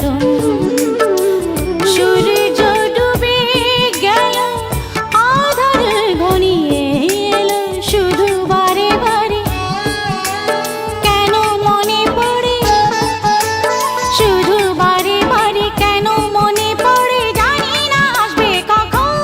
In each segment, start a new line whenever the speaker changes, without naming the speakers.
উচ্চাটন সূর্য ডুবে গেল আধার ঘনিয়ে এলো শুধু বারে বারে কেন মনে পড়ে শুধু বারে বারে কেন মনে পড়ে জানি না আসবে কখন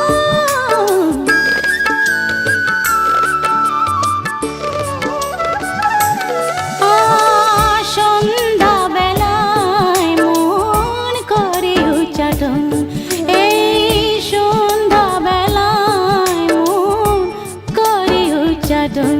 সন্ধ্যা বেলায় মন করে উচ্চাটন এই সন্ধ্যা বেলায় মন করে উচ্চাটন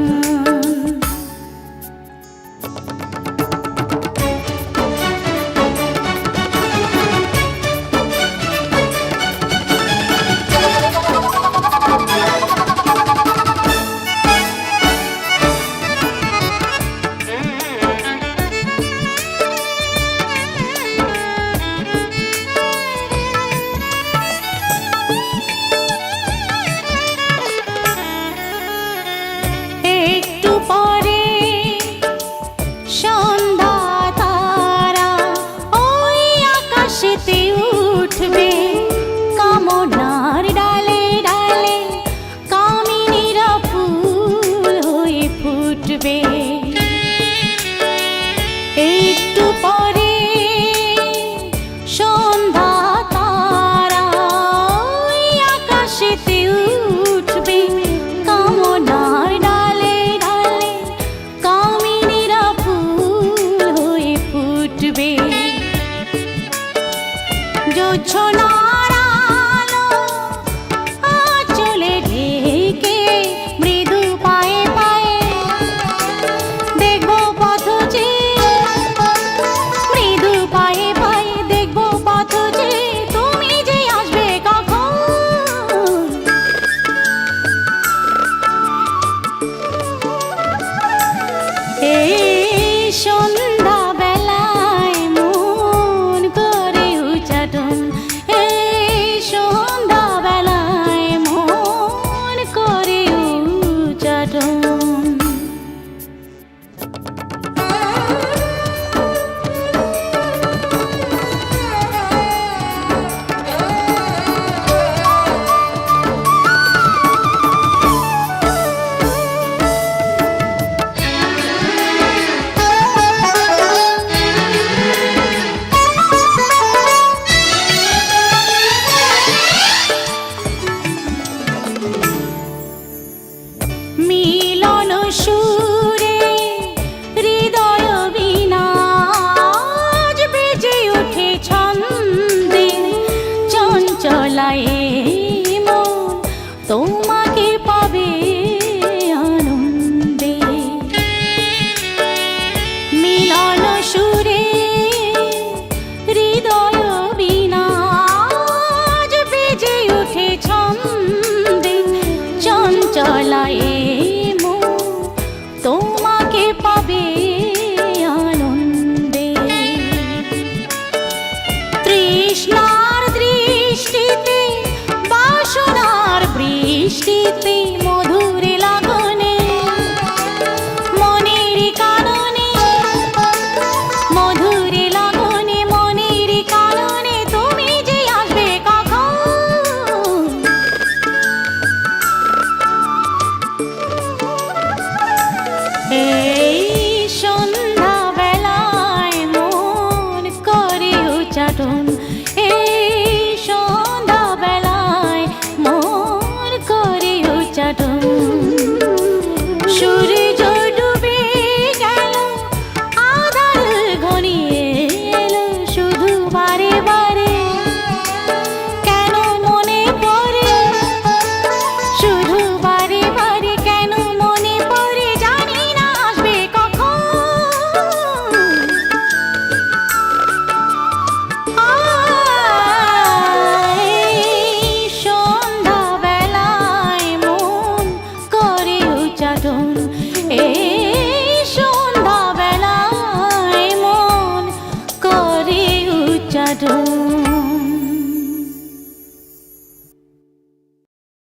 একটু পরে সন্ধ্যা তারা ওই আকাশেতে উঠবে কামনার ডালে ডালে কামিনীরা ফুল হয়ে ফুটবে একটু পরে সন্ধ্যা তারা ওই আকাশেতে উঠবে কামনার ডালে ডালে কামিনীরা ফুল হয়ে ফুটবে জোছনার আলো আঁচলে ঢেকে মৃদু পায়ে পায়ে দেখবো পথ চেয়ে মৃদু পায়ে পায়ে দেখবো পথ চেয়ে তুমি যে আসবে কখন এই সন্ধ্যা বেলায় মন করে উচ্চাটন এই সন্ধ্যা বেলায় মন করে উচ্চাটন মিলন সুরে হৃদয় বীণা আজ বেজে ওঠে ছন্দে চঞ্চলায় মন তোমাকে পাবে আনন্দে মিলন সুরে হৃদয় বীণা আজ বেজে ওঠে ছন্দে চঞ্চলায় তোমাকে পাবে আনন্দে তৃষ্ণার দৃষ্টিতে বাসনার বৃষ্টিতে মধুর লাগনে মনের কাননে মধুর লাগনে মনের কাননে তুমি যে আসবে কখন এই সন্ধ্যা বেলায় মন করে উচ্চাটন